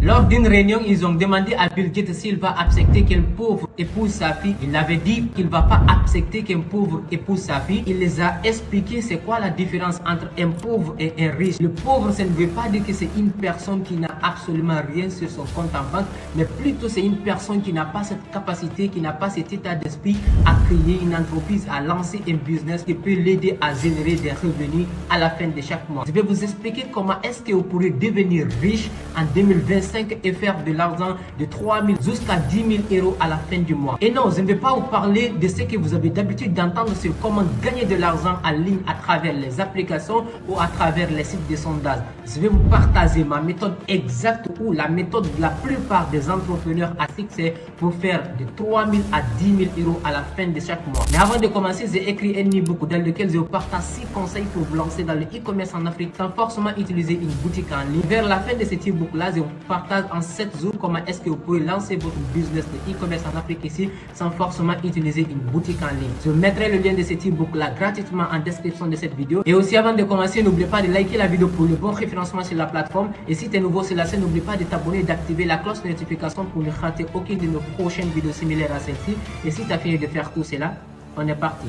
Lors d'une réunion, ils ont demandé à Bill Gates s'il va accepter qu'un pauvre épouse sa fille. Il avait dit qu'il ne va pas accepter qu'un pauvre épouse sa fille. Il les a expliqué c'est quoi la différence entre un pauvre et un riche. Le pauvre, ça ne veut pas dire que c'est une personne qui n'a absolument rien sur son compte en banque, mais plutôt c'est une personne qui n'a pas cette capacité, qui n'a pas cet état d'esprit à créer une entreprise, à lancer un business qui peut l'aider à générer des revenus à la fin de chaque mois. Je vais vous expliquer comment est-ce que vous pourrez devenir riche en 2025 et faire de l'argent de 3 000 jusqu'à 10 000 euros à la fin du mois. Et non, je ne vais pas vous parler de ce que vous avez d'habitude d'entendre sur comment gagner de l'argent en ligne à travers les applications ou à travers les sites de sondage. Je vais vous partager ma méthode exacte ou la méthode de la plupart des entrepreneurs à succès pour faire de 3 000 à 10 000 euros à la fin de chaque mois. Mais avant de commencer, j'ai écrit un e-book dans lequel je vous partage 6 conseils pour vous lancer dans le e-commerce en Afrique sans forcément utiliser une boutique en ligne. Vers la fin de cet e-book là, je vous partage en 7 jours comment est-ce que vous pouvez lancer votre business de e-commerce en Afrique ici sans forcément utiliser une boutique en ligne. Je mettrai le lien de cet e-book là gratuitement en description de cette vidéo. Et aussi avant de commencer, n'oubliez pas de liker la vidéo pour le bon référencement sur la plateforme. Et si tu es nouveau sur la chaîne, n'oublie pas de t'abonner et d'activer la cloche de notification pour ne rater aucune de nos prochaines vidéos similaires à celle-ci. Et si tu as fini de faire tout cela, on est parti.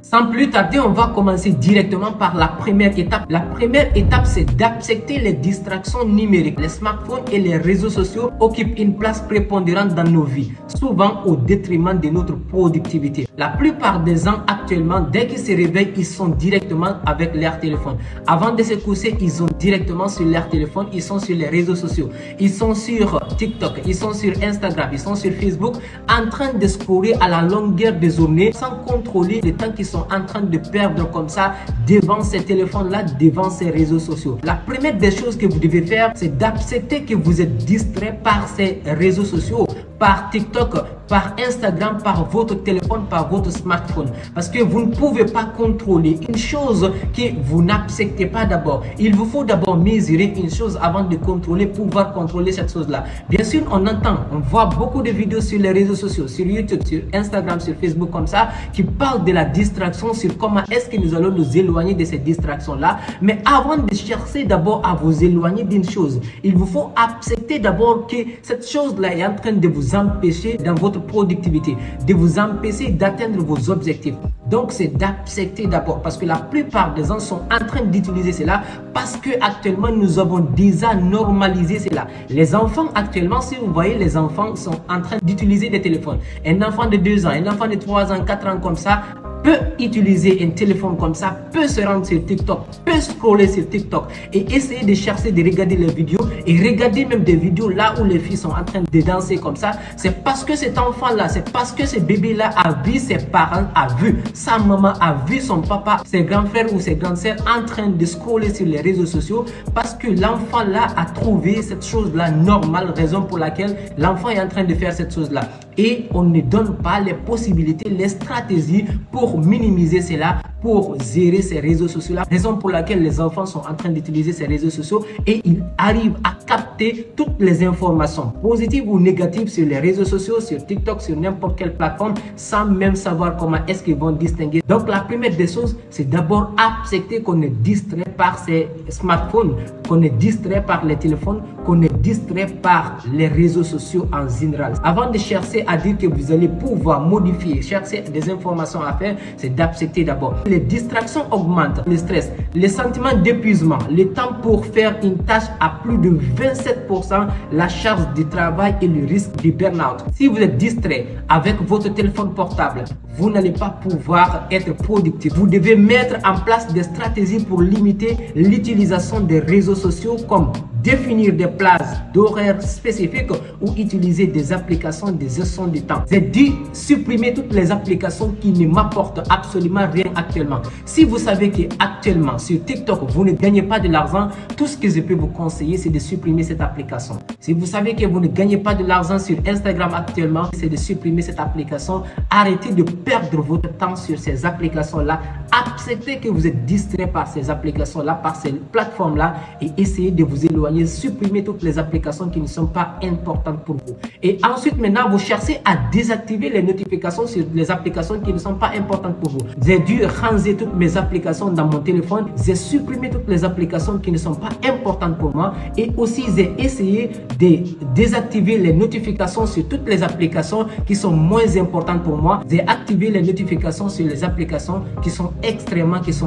Sans plus tarder, on va commencer directement par la première étape. La première étape, c'est d'accepter les distractions numériques. Les smartphones et les réseaux sociaux occupent une place prépondérante dans nos vies, souvent au détriment de notre productivité. La plupart des gens actuellement, dès qu'ils se réveillent, ils sont directement avec leur téléphone. Avant de se coucher, ils sont directement sur leur téléphone, ils sont sur les réseaux sociaux, ils sont sur TikTok, ils sont sur Instagram, ils sont sur Facebook, en train de scroller à la longueur des journées sans contrôler le temps qu'ils sont en train de perdre comme ça devant ces téléphones-là, devant ces réseaux sociaux. La première des choses que vous devez faire, c'est d'accepter que vous êtes distrait par ces réseaux sociaux, par TikTok, par Instagram, par votre téléphone, par votre smartphone. Parce que vous ne pouvez pas contrôler une chose que vous n'acceptez pas d'abord. Il vous faut d'abord mesurer une chose avant de contrôler, pouvoir contrôler cette chose-là. Bien sûr, on voit beaucoup de vidéos sur les réseaux sociaux, sur YouTube, sur Instagram, sur Facebook comme ça, qui parlent de la distraction, sur comment est-ce que nous allons nous éloigner de ces distractions-là. Mais avant de chercher d'abord à vous éloigner d'une chose, il vous faut accepter d'abord que cette chose-là est en train de vous empêcher dans votre productivité, de vous empêcher d'atteindre vos objectifs. Donc c'est d'accepter d'abord, parce que la plupart des gens sont en train d'utiliser cela parce que actuellement nous avons déjà normalisé cela. Les enfants actuellement, si vous voyez, les enfants sont en train d'utiliser des téléphones. Un enfant de 2 ans, un enfant de 3 ans, 4 ans comme ça peut utiliser un téléphone comme ça, peut se rendre sur TikTok, peut scroller sur TikTok et essayer de chercher, de regarder les vidéos et regarder même des vidéos là où les filles sont en train de danser comme ça. C'est parce que cet enfant-là, c'est parce que ce bébé-là a vu ses parents, a vu sa maman, a vu son papa, ses grands frères ou ses grandes sœurs en train de scroller sur les réseaux sociaux, parce que l'enfant-là a trouvé cette chose-là normale, raison pour laquelle l'enfant est en train de faire cette chose-là. Et on ne donne pas les possibilités, les stratégies pour minimiser cela, pour gérer ces réseaux sociaux-là. Raison pour laquelle les enfants sont en train d'utiliser ces réseaux sociaux et ils arrivent à capter toutes les informations positives ou négatives sur les réseaux sociaux, sur TikTok, sur n'importe quelle plateforme, sans même savoir comment est-ce qu'ils vont distinguer. Donc la première des choses, c'est d'abord accepter qu'on est distrait par ces smartphones, qu'on est distrait par les téléphones, qu'on est distrait par les réseaux sociaux en général. Avant de chercher à dire que vous allez pouvoir modifier, chercher des informations à faire, c'est d'accepter d'abord. Les distractions augmentent le stress, les sentiments d'épuisement, le temps pour faire une tâche à plus de 27%, la charge de travail et le risque de burn-out. Si vous êtes distrait avec votre téléphone portable, vous n'allez pas pouvoir être productif. Vous devez mettre en place des stratégies pour limiter l'utilisation des réseaux sociaux, comme définir des plages d'horaires spécifiques ou utiliser des applications de gestion du temps. J'ai dit supprimer toutes les applications qui ne m'apportent absolument rien actuellement. Si vous savez qu'actuellement sur TikTok, vous ne gagnez pas de l'argent, tout ce que je peux vous conseiller, c'est de supprimer cette application. Si vous savez que vous ne gagnez pas de l'argent sur Instagram actuellement, c'est de supprimer cette application. Arrêtez de perdre votre temps sur ces applications-là. Acceptez que vous êtes distrait par ces applications-là, par ces plateformes-là et essayez de vous éloigner, supprimer toutes les applications qui ne sont pas importantes pour vous. Et ensuite, maintenant, vous cherchez à désactiver les notifications sur les applications qui ne sont pas importantes pour vous. J'ai dû ranger toutes mes applications dans mon téléphone. J'ai supprimé toutes les applications qui ne sont pas importantes pour moi. Et aussi, j'ai essayé de désactiver les notifications sur toutes les applications qui sont moins importantes pour moi. J'ai activé les notifications sur les applications qui sont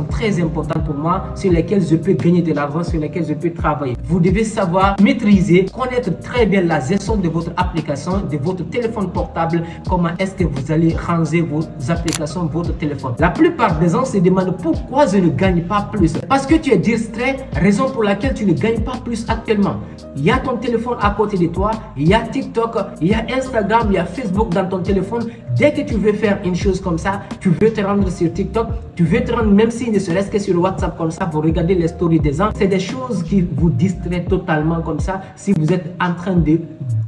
très importantes pour moi, sur lesquelles je peux gagner de l'argent, sur lesquelles je peux travailler. Vous devez savoir maîtriser, connaître très bien la gestion de votre application, de votre téléphone portable. Comment est-ce que vous allez ranger vos applications, votre téléphone. La plupart des gens se demandent pourquoi je ne gagne pas plus. Parce que tu es distrait, raison pour laquelle tu ne gagnes pas plus actuellement. Il y a ton téléphone à côté de toi, il y a TikTok, il y a Instagram, il y a Facebook dans ton téléphone. Dès que tu veux faire une chose comme ça, tu veux te rendre sur TikTok, tu veux te rendre même si ne serait-ce que sur WhatsApp comme ça, vous regardez les stories des gens. C'est des choses qui vous distraient totalement comme ça. Si vous êtes en train de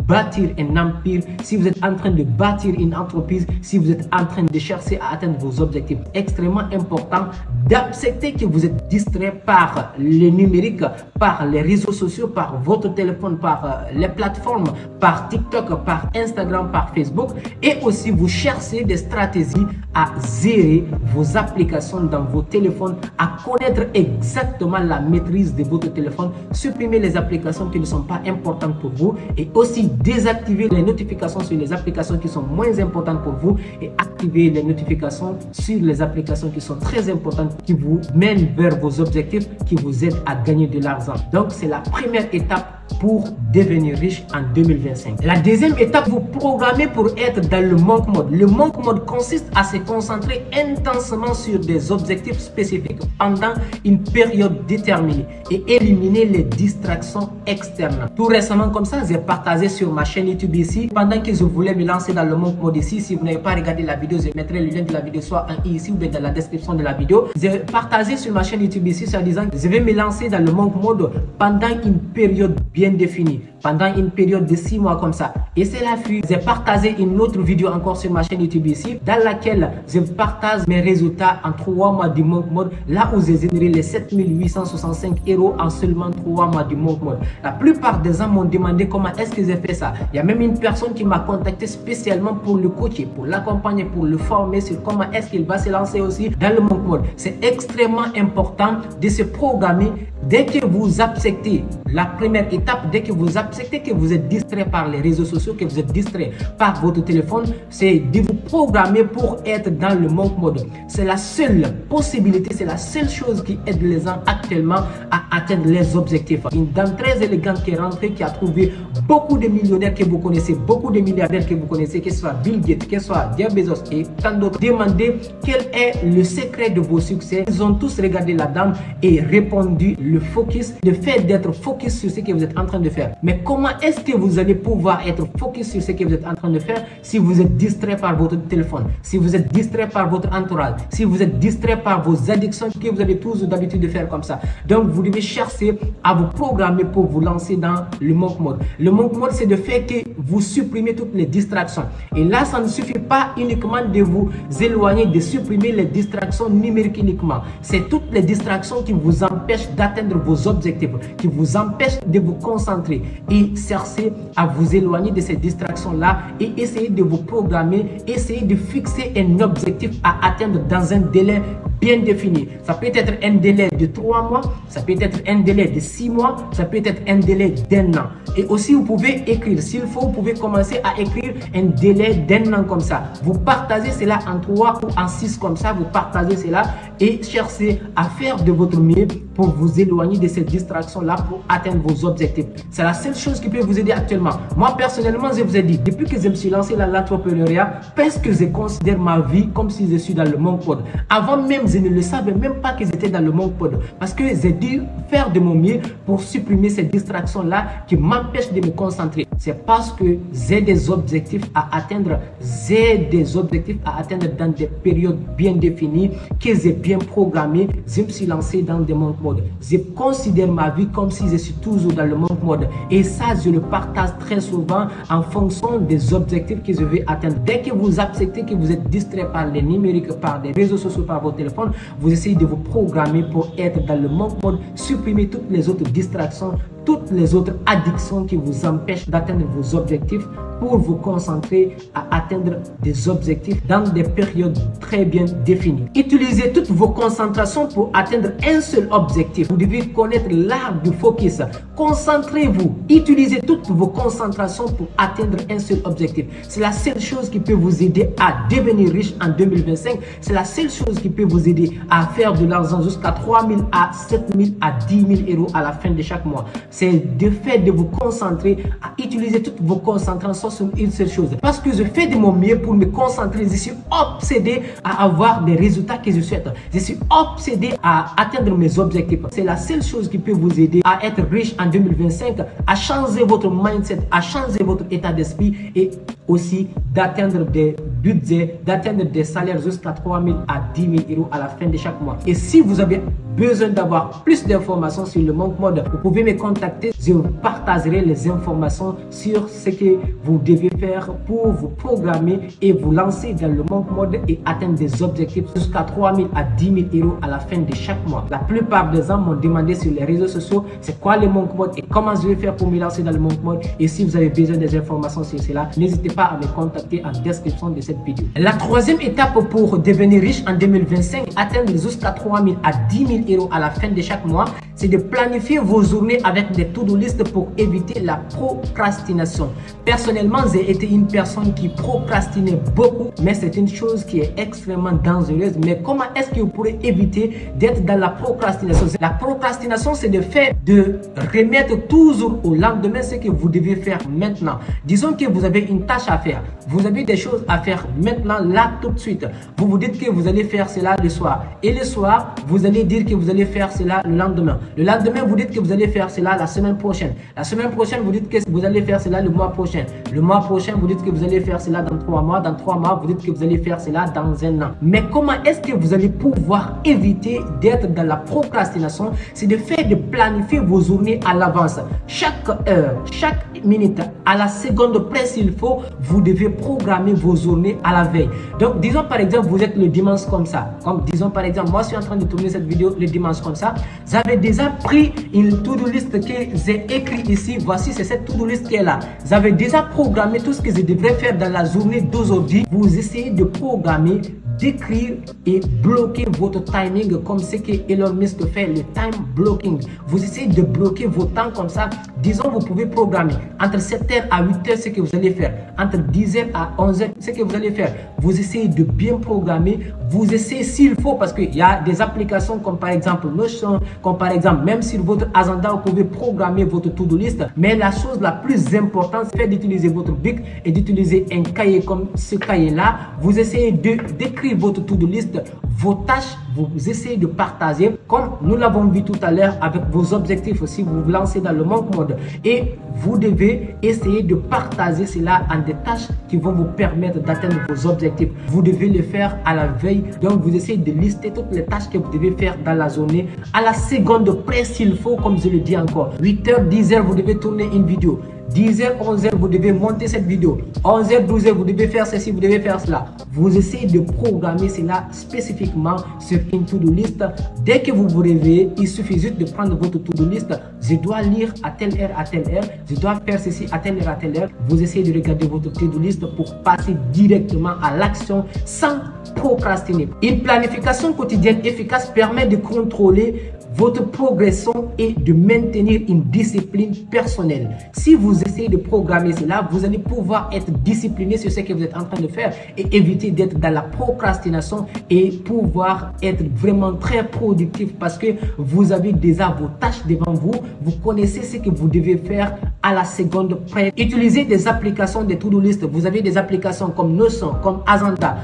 bâtir un empire, si vous êtes en train de bâtir une entreprise, si vous êtes en train de chercher à atteindre vos objectifs, extrêmement important d'accepter que vous êtes distrait par le numérique, par les réseaux sociaux, par votre téléphone, par les plateformes, par TikTok, par Instagram, par Facebook. Et aussi vous cherchez des stratégies à gérer vos applications dans vos téléphones, à connaître exactement la maîtrise de votre téléphone, supprimer les applications qui ne sont pas importantes pour vous et aussi désactiver les notifications sur les applications qui sont moins importantes pour vous et activer les notifications sur les applications qui sont très importantes, qui vous mènent vers vos objectifs, qui vous aident à gagner de l'argent. Donc, c'est la première étape pour devenir riche en 2025. La deuxième étape, vous programmez pour être dans le monk mode. Le monk mode consiste à se concentrer intensément sur des objectifs spécifiques pendant une période déterminée et éliminer les distractions externes. Tout récemment, comme ça, j'ai partagé sur ma chaîne YouTube ici, pendant que je voulais me lancer dans le monk mode ici. Si vous n'avez pas regardé la vidéo, je mettrai le lien de la vidéo soit en i ici ou bien dans la description de la vidéo. J'ai partagé sur ma chaîne YouTube ici, en disant que je vais me lancer dans le monk mode pendant une période bien définie, pendant une période de 6 mois comme ça. Et c'est la fuite. J'ai partagé une autre vidéo encore sur ma chaîne YouTube ici, dans laquelle je partage mes résultats en 3 mois du monk mode, là où j'ai généré les 7865 € en seulement 3 mois du monk mode. La plupart des gens m'ont demandé comment est-ce que j'ai fait ça. Il y a même une personne qui m'a contacté spécialement pour le coacher, pour l'accompagner, pour le former sur comment est-ce qu'il va se lancer aussi dans le monk mode. C'est extrêmement important de se programmer dès que vous acceptez la première étape, dès que vous acceptez que vous êtes distrait par les réseaux sociaux, que vous êtes distrait par votre téléphone, c'est de vous programmer pour être dans le monk mode. C'est la seule possibilité, c'est la seule chose qui aide les gens actuellement à atteindre les objectifs. Une dame très élégante qui est rentrée, qui a trouvé beaucoup de millionnaires que vous connaissez, beaucoup de milliardaires que vous connaissez, que ce soit Bill Gates, que ce soit Jeff Bezos et tant d'autres. Demandez quel est le secret de vos succès. Ils ont tous regardé la dame et répondu le focus, le fait d'être focus sur ce que vous êtes en train de faire. Mais comment est-ce que vous allez pouvoir être focus sur ce que vous êtes en train de faire si vous êtes distrait par votre téléphone, si vous êtes distrait par votre entourage, si vous êtes distrait par vos addictions que vous avez toujours d'habitude de faire comme ça. Donc, vous devez chercher à vous programmer pour vous lancer dans le monk mode. Le monk mode, c'est de faire que vous supprimez toutes les distractions. Et là, ça ne suffit pas uniquement de vous éloigner, de supprimer les distractions numériques uniquement. C'est toutes les distractions qui vous empêchent d'atteindre vos objectifs, qui vous empêchent de vous concentrer et chercher à vous éloigner de ces distractions-là et essayer de vous programmer, essayer de fixer un objectif à atteindre dans un délai bien défini. Ça peut être un délai de 3 mois, ça peut être un délai de 6 mois, ça peut être un délai d'1 an. Et aussi, vous pouvez écrire, s'il faut, vous pouvez commencer à écrire un délai d'1 an comme ça. Vous partagez cela en 3 ou en 6 comme ça, vous partagez cela et cherchez à faire de votre mieux pour vous éloigner de ces distractions-là pour atteindre vos objectifs. C'est la seule chose qui peut vous aider actuellement. Moi, personnellement, je vous ai dit, depuis que je me suis lancé dans l'entrepreneuriat, parce que je considère ma vie comme si je suis dans le monk mode. Avant même, je ne le savais même pas que j'étais dans le monk mode parce que j'ai dû faire de mon mieux pour supprimer ces distractions-là qui m'empêchent de me concentrer. C'est parce que j'ai des objectifs à atteindre, j'ai des objectifs à atteindre dans des périodes bien définies que j'ai bien programmées. Je me suis lancé dans des monk mode. Je considère ma vie comme si je suis toujours dans le monk mode. Et ça, je le partage très souvent en fonction des objectifs que je vais atteindre. Dès que vous acceptez que vous êtes distrait par les numériques, par des réseaux sociaux, par votre téléphone, vous essayez de vous programmer pour être dans le monk mode, supprimer toutes les autres distractions, toutes les autres addictions qui vous empêchent d'atteindre vos objectifs pour vous concentrer à atteindre des objectifs dans des périodes très bien définies. Utilisez toutes vos concentrations pour atteindre un seul objectif. Vous devez connaître l'art du focus. Concentrez-vous. Utilisez toutes vos concentrations pour atteindre un seul objectif. C'est la seule chose qui peut vous aider à devenir riche en 2025. C'est la seule chose qui peut vous aider à faire de l'argent jusqu'à 3 000 à 7 000 à 10 000 euros à la fin de chaque mois. C'est de fait de vous concentrer à utiliser toutes vos concentrations sur une seule chose. Parce que je fais de mon mieux pour me concentrer. Je suis obsédé à avoir des résultats que je souhaite. Je suis obsédé à atteindre mes objectifs. C'est la seule chose qui peut vous aider à être riche en 2025, à changer votre mindset, à changer votre état d'esprit et aussi d'atteindre des budgets, d'atteindre des salaires jusqu'à 3 000 à 10 000 euros à la fin de chaque mois. Et si vous avez besoin d'avoir plus d'informations sur le monk mode, vous pouvez me contacter. Je vous partagerai les informations sur ce que vous devez faire pour vous programmer et vous lancer dans le monk mode et atteindre des objectifs jusqu'à 3 000 à 10 000 euros à la fin de chaque mois. La plupart des gens m'ont demandé sur les réseaux sociaux c'est quoi le monk mode et comment je vais faire pour me lancer dans le monk mode. Et si vous avez besoin des informations sur cela, n'hésitez pas à me contacter en description de cette vidéo. La troisième étape pour devenir riche en 2025, atteindre jusqu'à 3 000 à 10 000 euros à la fin de chaque mois, c'est de planifier vos journées avec des to-do list pour éviter la procrastination. Personnellement, j'ai été une personne qui procrastinait beaucoup, mais c'est une chose qui est extrêmement dangereuse. Mais comment est-ce que vous pourrez éviter d'être dans la procrastination? La procrastination, c'est le fait de remettre toujours au lendemain ce que vous devez faire maintenant. Disons que vous avez une tâche à faire, vous avez des choses à faire maintenant, là, tout de suite. Vous vous dites que vous allez faire cela le soir. Et le soir, vous allez dire que vous allez faire cela le lendemain. Le lendemain, vous dites que vous allez faire cela la semaine prochaine. La semaine prochaine, vous dites que vous allez faire cela le mois prochain. Le mois prochain, vous dites que vous allez faire cela dans 3 mois. Dans 3 mois, vous dites que vous allez faire cela dans 1 an. Mais comment est-ce que vous allez pouvoir éviter d'être dans la procrastination? C'est de faire de planifier vos journées à l'avance. Chaque heure, chaque minute, à la seconde près s'il faut, vous devez programmer vos journées à la veille. Donc, disons par exemple, vous êtes le dimanche comme ça. Comme disons par exemple, moi je suis en train de tourner cette vidéo le dimanche comme ça. J'avais déjà pris une to-do list que j'ai écrit ici. Voici, c'est cette to-do list qui est là. J'avais déjà programmé tout ce que je devrais faire dans la journée d'aujourd'hui. Vous essayez de programmer, d'écrire et bloquer votre timing comme ce que Elon Musk fait, le time blocking. Vous essayez de bloquer vos temps comme ça. Disons, vous pouvez programmer entre 7h à 8h ce que vous allez faire, entre 10h à 11h ce que vous allez faire. Vous essayez de bien programmer, vous essayez s'il faut, parce qu'il y a des applications comme par exemple Notion, comme par exemple même sur votre agenda, vous pouvez programmer votre to-do list. Mais la chose la plus importante, c'est d'utiliser votre bic et d'utiliser un cahier comme ce cahier-là. Vous essayez d'écrire votre to-do list, vos tâches, vous essayez de partager comme nous l'avons vu tout à l'heure avec vos objectifs aussi. Vous vous lancez dans le monk mode et vous devez essayer de partager cela en des tâches qui vont vous permettre d'atteindre vos objectifs. Vous devez le faire à la veille. Donc vous essayez de lister toutes les tâches que vous devez faire dans la journée à la seconde près s'il faut, comme je le dis encore. 8h, 10h, vous devez tourner une vidéo. 10h, 11h, vous devez monter cette vidéo. 11h, 12h, vous devez faire ceci, vous devez faire cela. Vous essayez de programmer cela spécifiquement sur une to-do list. Dès que vous vous réveillez, il suffit juste de prendre votre to-do list. Je dois lire à telle heure, à telle heure. Je dois faire ceci à telle heure, à telle heure. Vous essayez de regarder votre to-do list pour passer directement à l'action sans procrastiner. Une planification quotidienne efficace permet de contrôler votre progression et de maintenir une discipline personnelle. Si vous essayez de programmer cela, vous allez pouvoir être discipliné sur ce que vous êtes en train de faire et éviter d'être dans la procrastination et pouvoir être vraiment très productif parce que vous avez déjà vos tâches devant vous. Vous connaissez ce que vous devez faire à la seconde près. Utilisez des applications de to-do list. Vous avez des applications comme Notion, comme Agenda,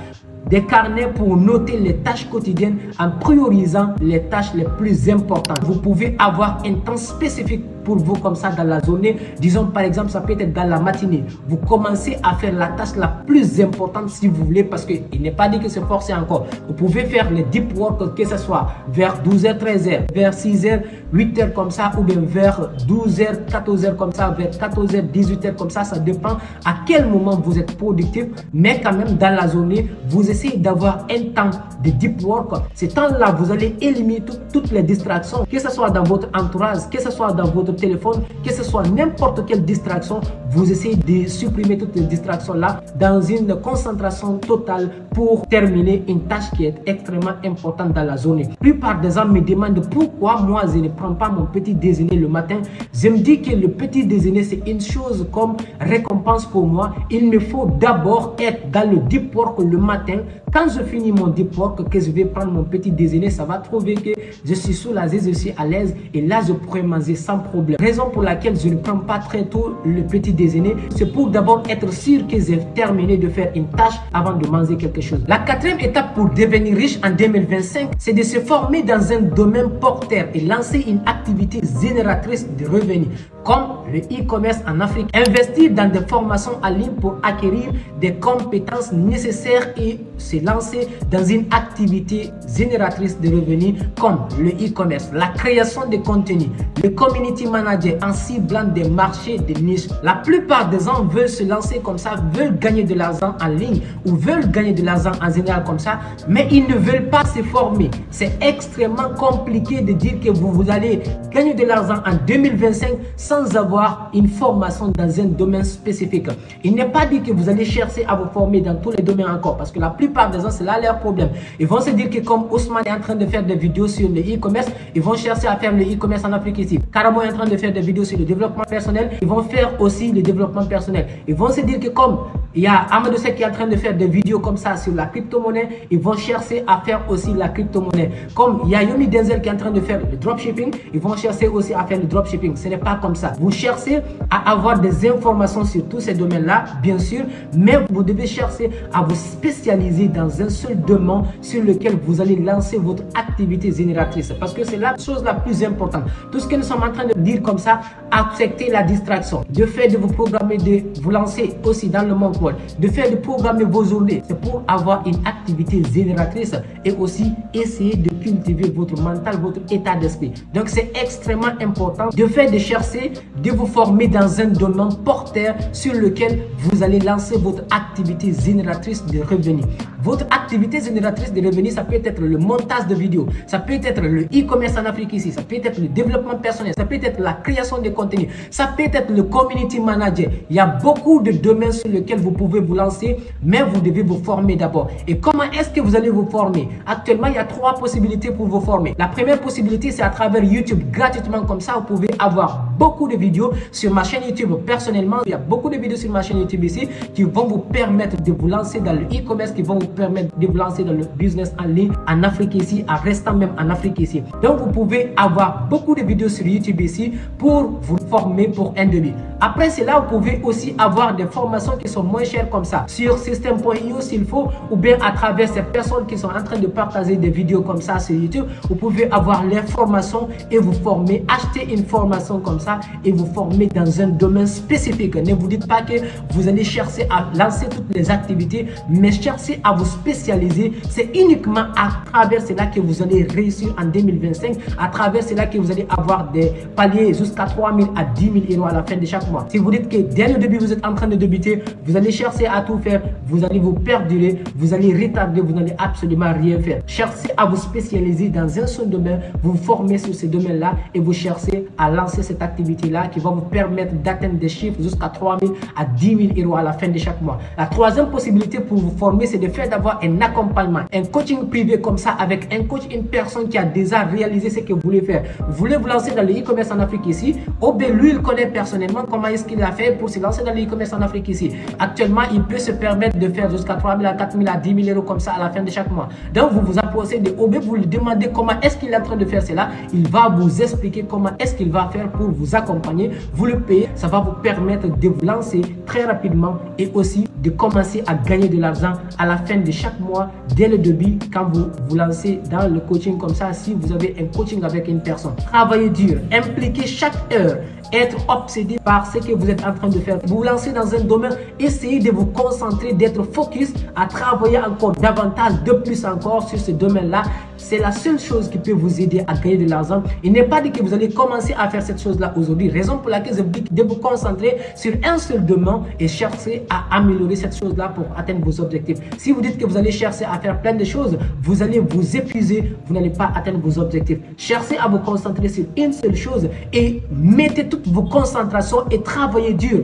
des carnets pour noter les tâches quotidiennes en priorisant les tâches les plus importantes. Vous pouvez avoir un temps spécifique pour vous comme ça dans la journée. Disons par exemple, ça peut être dans la matinée. Vous commencez à faire la tâche la plus importante si vous voulez, parce qu'il n'est pas dit que c'est forcé encore. Vous pouvez faire les deep work, que ce soit vers 12h, 13h, vers 6h, 8h comme ça, ou bien vers 12h, 14h comme ça, vers 14h, 18h comme ça. Ça dépend à quel moment vous êtes productif, mais quand même dans la journée, vous essayez d'avoir un temps de deep work. Ce temps-là, vous allez éliminer toutes les distractions, que ce soit dans votre entourage, que ce soit dans votre téléphone, que ce soit n'importe quelle distraction. Vous essayez de supprimer toutes les distractions-là dans une concentration totale pour terminer une tâche qui est extrêmement importante dans la journée. La plupart des gens me demandent pourquoi moi je ne prends pas mon petit déjeuner le matin. Je me dis que le petit déjeuner c'est une chose comme récompense pour moi. Il me faut d'abord être dans le deep work le matin. Quand je finis mon deep work, que je vais prendre mon petit déjeuner, ça va trouver que je suis soulagé, je suis à l'aise et là je pourrais manger sans problème. Raison pour laquelle je ne prends pas très tôt le petit déjeuner, c'est pour d'abord être sûr que j'ai terminé de faire une tâche avant de manger quelque chose. La quatrième étape pour devenir riche en 2025, c'est de se former dans un domaine porteur et lancer une activité génératrice de revenus, comme le e-commerce en Afrique. Investir dans des formations en ligne pour acquérir des compétences nécessaires et se lancer dans une activité génératrice de revenus comme le e-commerce, la création de contenu, le community manager en ciblant des marchés de niche. La plupart des gens veulent se lancer comme ça, veulent gagner de l'argent en ligne ou veulent gagner de l'argent en général comme ça, mais ils ne veulent pas se former. C'est extrêmement compliqué de dire que vous allez gagner de l'argent en 2025 sans avoir une formation dans un domaine spécifique. Il n'est pas dit que vous allez chercher à vous former dans tous les domaines encore, parce que la plupart des gens, c'est là leur problème. Ils vont se dire que comme Ousmane est en train de faire des vidéos sur le e-commerce, ils vont chercher à faire le e-commerce en Afrique ici. Karamo est en train de faire des vidéos sur le développement personnel, ils vont faire aussi le développement personnel. Ils vont se dire que comme il y a Amadou Seck qui est en train de faire des vidéos comme ça sur la crypto-monnaie, ils vont chercher à faire aussi la crypto-monnaie. Comme il y a Yomi Denzel qui est en train de faire le dropshipping, ils vont chercher aussi à faire le dropshipping. Ce n'est pas comme ça. Vous cherchez à avoir des informations sur tous ces domaines-là, bien sûr, mais vous devez chercher à vous spécialiser dans un seul domaine sur lequel vous allez lancer votre activité génératrice. Parce que c'est la chose la plus importante. Tout ce que nous sommes en train de dire comme ça, accepter la distraction, de faire de vous programmer, de vous lancer aussi dans le monde, de faire de programmer vos journées, c'est pour avoir une activité génératrice et aussi essayer de cultiver votre mental, votre état d'esprit. Donc c'est extrêmement important de faire de chercher, de vous former dans un domaine porteur sur lequel vous allez lancer votre activité génératrice de revenus. Votre activité génératrice de revenus, ça peut être le montage de vidéos, ça peut être le e-commerce en Afrique ici, ça peut être le développement personnel, ça peut être la création de contenu, ça peut être le community manager. Il y a beaucoup de domaines sur lesquels vous pouvez vous lancer, mais vous devez vous former d'abord. Et comment est-ce que vous allez vous former? Actuellement, il y a 3 possibilités pour vous former. La première possibilité, c'est à travers YouTube, gratuitement comme ça. Vous pouvez avoir beaucoup de vidéos sur ma chaîne YouTube. Personnellement, il y a beaucoup de vidéos sur ma chaîne YouTube ici qui vont vous permettre de vous lancer dans le e-commerce, qui vont vous permettre de vous lancer dans le business en ligne en Afrique ici, en restant même en Afrique ici. Donc, vous pouvez avoir beaucoup de vidéos sur YouTube ici pour vous former pour un début. Après cela, vous pouvez aussi avoir des formations qui sont moins chères comme ça sur System.io s'il faut, ou bien à travers ces personnes qui sont en train de partager des vidéos comme ça sur YouTube. Vous pouvez avoir les formations et vous former, acheter une formation comme ça et vous former dans un domaine spécifique. Ne vous dites pas que vous allez chercher à lancer toutes les activités, mais cherchez à vous spécialiser. C'est uniquement à travers cela que vous allez réussir en 2025, à travers cela que vous allez avoir des paliers jusqu'à 3 000 à 10 000 € à la fin de chaque mois. Si vous dites que dès le début vous êtes en train de débuter, vous allez chercher à tout faire, vous allez vous perdurer, vous allez retarder, vous n'allez absolument rien faire. Cherchez à vous spécialiser dans un seul domaine, vous vous formez sur ce domaine-là et vous cherchez à lancer cette activité-là qui va vous permettre d'atteindre des chiffres jusqu'à 3 000 à 10 000 € à la fin de chaque mois. La troisième possibilité pour vous former, c'est de faire d'avoir un accompagnement, un coaching privé comme ça avec un coach, une personne qui a déjà réalisé ce que vous voulez faire. Vous voulez vous lancer dans le e-commerce en Afrique ici, OB, lui, il connaît personnellement comment est-ce qu'il a fait pour se lancer dans le e-commerce en Afrique ici. Actuellement, il peut se permettre de faire jusqu'à 3 000 à 4 000 à 10 000 € comme ça à la fin de chaque mois. Donc, vous vous approchez de OB, vous lui demandez comment est-ce qu'il est en train de faire cela. Il va vous expliquer comment est-ce qu'il va faire pour vous accompagner. Vous le payez, ça va vous permettre de vous lancer très rapidement et aussi de commencer à gagner de l'argent à la fin de chaque mois, dès le début, quand vous vous lancez dans le coaching comme ça. Si vous avez un coaching avec une personne, travaillez dur, impliquez chaque heure, être obsédé par ce que vous êtes en train de faire. Vous vous lancez dans un domaine, essayez de vous concentrer, d'être focus, à travailler encore davantage, de plus encore sur ce domaine-là. C'est la seule chose qui peut vous aider à gagner de l'argent. Il n'est pas dit que vous allez commencer à faire cette chose-là aujourd'hui. Raison pour laquelle je vous dis de vous concentrer sur un seul domaine et chercher à améliorer cette chose-là pour atteindre vos objectifs. Si vous dites que vous allez chercher à faire plein de choses, vous allez vous épuiser, vous n'allez pas atteindre vos objectifs. Cherchez à vous concentrer sur une seule chose et mettez toutes vos concentrations et travaillez dur.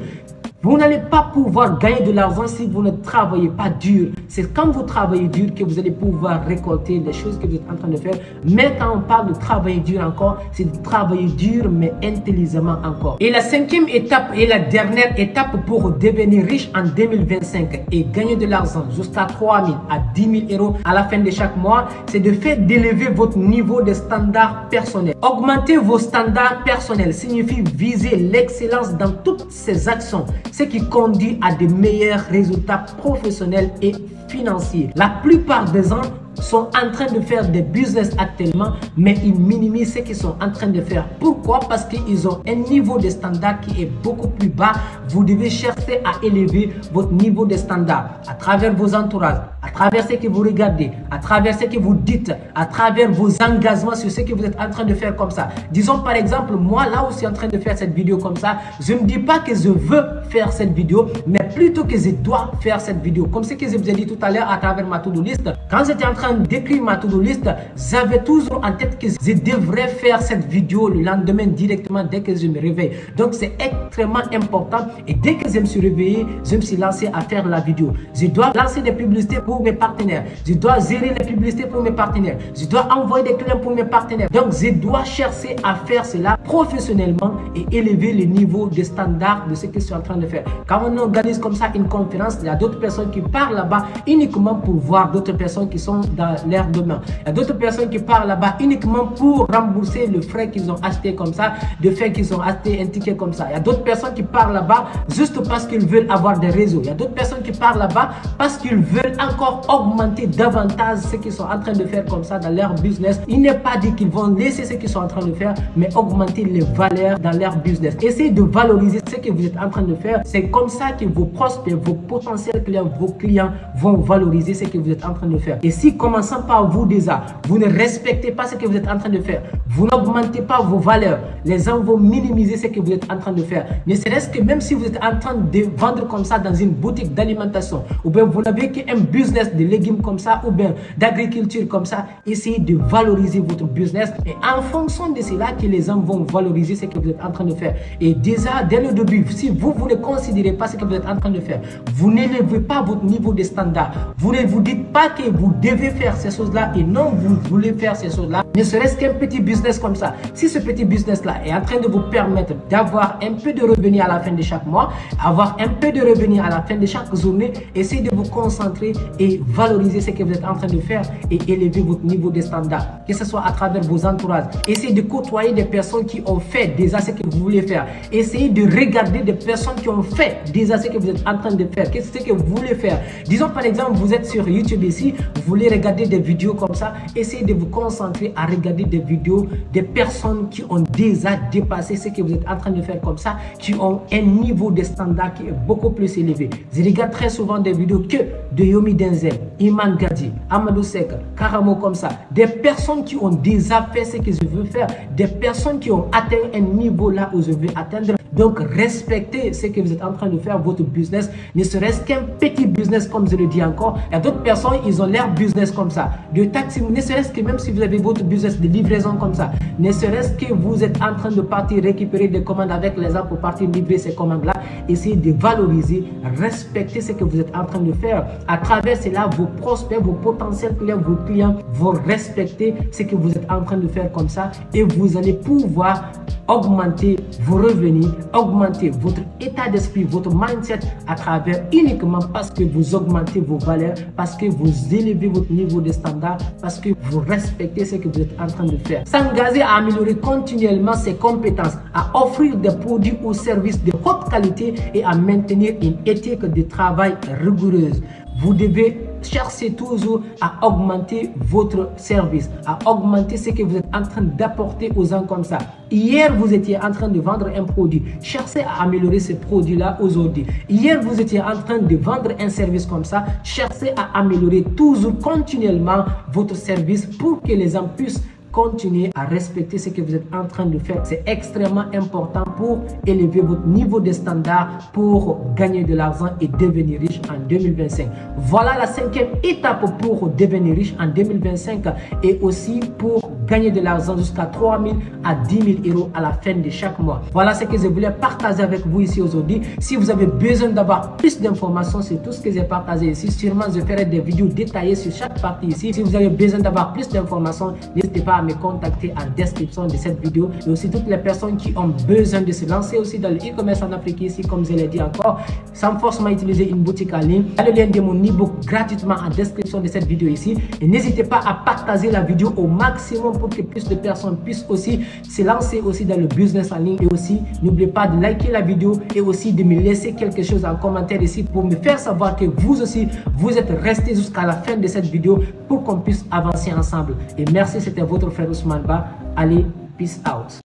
Vous n'allez pas pouvoir gagner de l'argent si vous ne travaillez pas dur. C'est quand vous travaillez dur que vous allez pouvoir récolter les choses que vous êtes en train de faire. Mais quand on parle de travailler dur encore, c'est de travailler dur mais intelligemment encore. Et la cinquième étape et la dernière étape pour devenir riche en 2025 et gagner de l'argent jusqu'à 3 000 à 10 000 euros à la fin de chaque mois, c'est de faire d'élever votre niveau de standard personnel. Augmenter vos standards personnels signifie viser l'excellence dans toutes ses actions, ce qui conduit à de meilleurs résultats professionnels et financiers. La plupart des gens sont en train de faire des business actuellement, mais ils minimisent ce qu'ils sont en train de faire. Pourquoi? Parce qu'ils ont un niveau de standard qui est beaucoup plus bas. Vous devez chercher à élever votre niveau de standard à travers vos entourages, à travers ce que vous regardez, à travers ce que vous dites, à travers vos engagements sur ce que vous êtes en train de faire comme ça. Disons par exemple, moi là où je suis en train de faire cette vidéo comme ça, je ne dis pas que je veux faire cette vidéo, mais plutôt que je dois faire cette vidéo. Comme ce que je vous ai dit tout à l'heure à travers ma to-do list. Quand j'étais en train d'écrire ma to-do list, j'avais toujours en tête que je devrais faire cette vidéo le lendemain directement dès que je me réveille. Donc c'est extrêmement important et dès que je me suis réveillé, je me suis lancé à faire la vidéo. Je dois lancer des publicités pour mes partenaires. Je dois gérer les publicités pour mes partenaires. Je dois envoyer des clients pour mes partenaires. Donc je dois chercher à faire cela professionnellement et élever le niveau de standard de ce que je suis en train de faire. Quand on organise comme ça une conférence, il y a d'autres personnes qui partent là-bas uniquement pour voir d'autres personnes qui sont dans leur domaine. Il y a d'autres personnes qui partent là-bas uniquement pour rembourser le frais qu'ils ont acheté comme ça, de fait qu'ils ont acheté un ticket comme ça. Il y a d'autres personnes qui partent là-bas juste parce qu'ils veulent avoir des réseaux. Il y a d'autres personnes qui partent là-bas parce qu'ils veulent encore augmenter davantage ce qu'ils sont en train de faire comme ça dans leur business. Il n'est pas dit qu'ils vont laisser ce qu'ils sont en train de faire, mais augmenter les valeurs dans leur business. Essayez de valoriser ce que vous êtes en train de faire. C'est comme ça que vos prospects, vos potentiels clients, vos clients vont valoriser ce que vous êtes en train de faire. Et si commençant par vous déjà, vous ne respectez pas ce que vous êtes en train de faire, vous n'augmentez pas vos valeurs, les gens vont minimiser ce que vous êtes en train de faire. Ne serait-ce que même si vous êtes en train de vendre comme ça dans une boutique d'alimentation, ou bien vous n'avez qu'un business de légumes comme ça, ou bien d'agriculture comme ça, essayez de valoriser votre business et en fonction de cela que les gens vont valoriser ce que vous êtes en train de faire. Et déjà, dès le début, si vous ne considérez pas ce que vous êtes en train de faire, vous n'élevez pas votre niveau de standard, vous ne vous dites pas que vous devez faire ces choses-là et non vous voulez faire ces choses-là, ne serait-ce qu'un petit business comme ça. Si ce petit business-là est en train de vous permettre d'avoir un peu de revenus à la fin de chaque mois, avoir un peu de revenus à la fin de chaque journée, essayez de vous concentrer et valoriser ce que vous êtes en train de faire et élever votre niveau de standard, que ce soit à travers vos entourages. Essayez de côtoyer des personnes qui ont fait déjà ce que vous voulez faire. Essayez de regarder des personnes qui ont fait déjà ce que vous êtes en train de faire. Qu'est-ce que vous voulez faire? Disons par exemple, vous êtes sur YouTube ici, vous voulez regarder des vidéos comme ça, essayez de vous concentrer à regarder des vidéos des personnes qui ont déjà dépassé ce que vous êtes en train de faire comme ça, qui ont un niveau de standard qui est beaucoup plus élevé. Je regarde très souvent des vidéos que de Yomi Denzel, Iman Gadi, Amadou Sek, Karamo comme ça, des personnes qui ont déjà fait ce que je veux faire, des personnes qui ont atteint un niveau là où je veux atteindre. Donc, respectez ce que vous êtes en train de faire, votre business, ne serait-ce qu'un petit business, comme je le dis encore. Il y a d'autres personnes, ils ont leur business comme ça, de taxi, ne serait-ce que même si vous avez votre business de livraison comme ça, ne serait-ce que vous êtes en train de partir récupérer des commandes avec les gens pour partir livrer ces commandes-là, essayez de valoriser, respecter ce que vous êtes en train de faire. À travers cela, vos prospects, vos potentiels clients, vos clients vont respecter ce que vous êtes en train de faire comme ça et vous allez pouvoir augmenter vos revenus, augmenter votre état d'esprit, votre mindset à travers uniquement parce que vous augmentez vos valeurs, parce que vous élevez votre niveau de standard, parce que vous respectez ce que vous êtes en train de faire. S'engager à améliorer continuellement ses compétences, à offrir des produits ou services de haute qualité et à maintenir une éthique de travail rigoureuse. Vous devez cherchez toujours à augmenter votre service, à augmenter ce que vous êtes en train d'apporter aux gens comme ça. Hier, vous étiez en train de vendre un produit. Cherchez à améliorer ce produit-là aujourd'hui. Hier, vous étiez en train de vendre un service comme ça. Cherchez à améliorer toujours continuellement votre service pour que les gens puissent continuez à respecter ce que vous êtes en train de faire. C'est extrêmement important pour élever votre niveau de standard, pour gagner de l'argent et devenir riche en 2025. Voilà la 5e étape pour devenir riche en 2025 et aussi pour gagner de l'argent jusqu'à 3 000 à 10 000 euros à la fin de chaque mois. Voilà ce que je voulais partager avec vous ici aujourd'hui. Si vous avez besoin d'avoir plus d'informations sur tout ce que j'ai partagé ici, sûrement je ferai des vidéos détaillées sur chaque partie ici. Si vous avez besoin d'avoir plus d'informations, n'hésitez pas à me contacter en description de cette vidéo. Et aussi toutes les personnes qui ont besoin de se lancer aussi dans le e-commerce en Afrique ici, comme je l'ai dit encore, sans forcément utiliser une boutique en ligne. Il y a le lien de mon e-book gratuitement en description de cette vidéo ici. Et n'hésitez pas à partager la vidéo au maximum pour que plus de personnes puissent aussi se lancer aussi dans le business en ligne. Et aussi, n'oubliez pas de liker la vidéo et aussi de me laisser quelque chose en commentaire ici pour me faire savoir que vous aussi, vous êtes resté jusqu'à la fin de cette vidéo pour qu'on puisse avancer ensemble. Et merci, c'était votre frère Ousmane Ba. Allez, peace out.